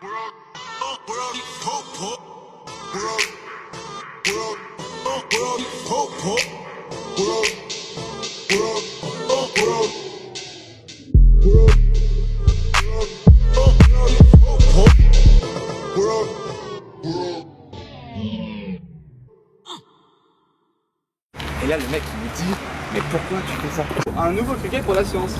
Et là le mec il me dit mais pourquoi tu fais ça? Un nouveau criquet pour la science.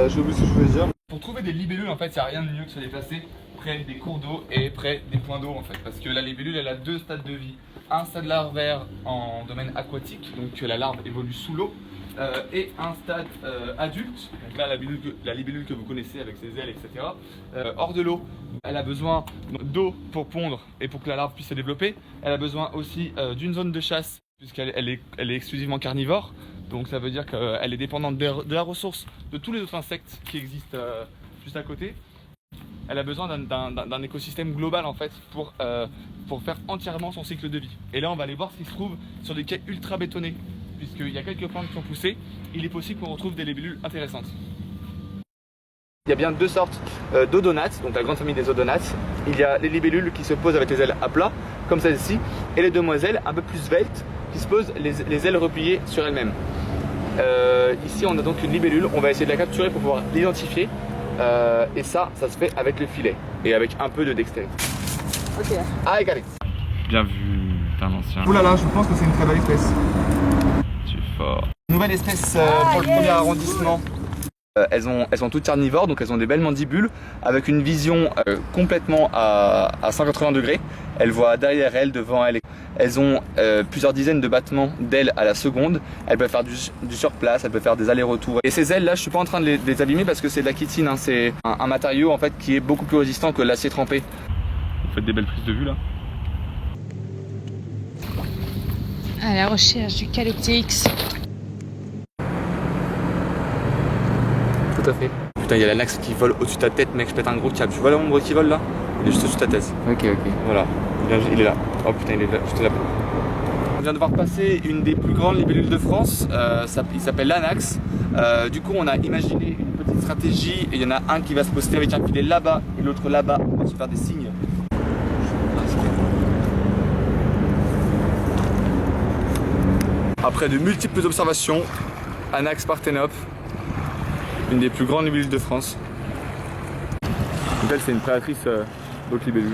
J'ai oublié ce que je voulais dire. Pour trouver des libellules en fait il n'y a rien de mieux que se déplacer près des cours d'eau et près des points d'eau en fait. Parce que la libellule elle a deux stades de vie. Un stade larvaire en domaine aquatique, donc la larve évolue sous l'eau. Et un stade adulte, donc là la libellule que vous connaissez avec ses ailes etc. Hors de l'eau, elle a besoin d'eau pour pondre et pour que la larve puisse se développer. Elle a besoin aussi d'une zone de chasse puisqu'elle est exclusivement carnivore. Donc ça veut dire qu'elle est dépendante de la ressource de tous les autres insectes qui existent juste à côté. Elle a besoin d'un écosystème global en fait pour faire entièrement son cycle de vie. Et là on va aller voir ce qui se trouve sur des quais ultra bétonnés. Puisqu'il y a quelques plantes qui ont poussé, il est possible qu'on retrouve des libellules intéressantes. Il y a bien deux sortes d'odonates, donc la grande famille des odonates. Il y a les libellules qui se posent avec les ailes à plat, comme celle-ci, et les demoiselles un peu plus sveltes qui se posent les ailes repliées sur elles-mêmes. Ici on a donc une libellule, on va essayer de la capturer pour pouvoir l'identifier. Et ça se fait avec le filet et avec un peu de dextérité. Ok. Allez, allez. Bien vu, t'es un ancien. Ouh là là, je pense que c'est une très belle espèce. Tu es fort. Nouvelle espèce pour le premier arrondissement. Elles sont toutes carnivores, donc elles ont des belles mandibules avec une vision complètement à 180 degrés. Elles voient derrière elles, devant elles. Elles ont plusieurs dizaines de battements d'ailes à la seconde. Elles peuvent faire du surplace, elles peuvent faire des allers-retours. Et ces ailes là, je suis pas en train de les abîmer parce que c'est de la chitine, hein. C'est un matériau en fait qui est beaucoup plus résistant que l'acier trempé. Vous faites des belles prises de vue là. À la recherche du Caloptix. Tout à fait. Putain, il y a l'anax qui vole au-dessus de ta tête, mec, je pète un gros câble. Tu vois l'ombre qui vole là? Il est juste au-dessus de ta tête. Ok. Voilà, il est là. Oh putain, il est là, juste là. On vient de voir passer une des plus grandes libellules de France, il s'appelle l'anax. Du coup, on a imaginé une petite stratégie et il y en a un qui va se poster avec un filet là-bas et l'autre là-bas. On va se faire des signes. Après de multiples observations, Anax parthenope, une des plus grandes libellules de France. Donc elle, c'est une prédatrice d'autres libellules.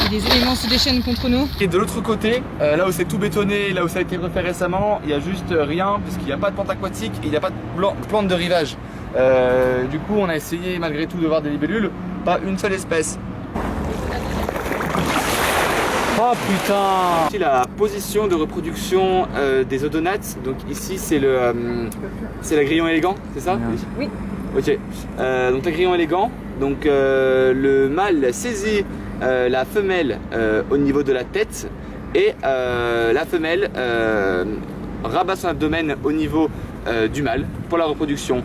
Et les éléments se déchaînent contre nous. Et de l'autre côté, là où c'est tout bétonné, là où ça a été refait récemment, il n'y a juste rien, puisqu'il n'y a pas de plantes aquatiques et il n'y a pas de plantes de rivage. Du coup, on a essayé malgré tout de voir des libellules, pas une seule espèce. Oh putain! Ici la position de reproduction des odonates, donc ici c'est l'agrillon élégant, c'est ça? Oui. Ok, donc l'agrillon élégant, donc le mâle saisit la femelle au niveau de la tête et la femelle rabat son abdomen au niveau du mâle pour la reproduction.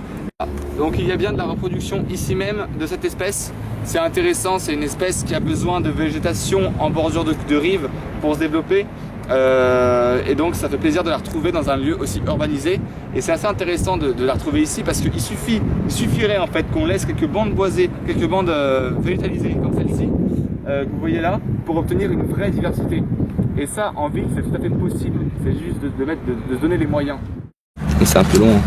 Donc il y a bien de la reproduction ici même de cette espèce. C'est intéressant, c'est une espèce qui a besoin de végétation en bordure de rive pour se développer. Et donc ça fait plaisir de la retrouver dans un lieu aussi urbanisé. Et c'est assez intéressant de la retrouver ici parce qu'il suffirait en fait qu'on laisse quelques bandes boisées, quelques bandes végétalisées comme celle-ci, que vous voyez là, pour obtenir une vraie diversité. Et ça en ville c'est tout à fait possible, c'est juste de se donner les moyens. Et c'est un peu long. Hein.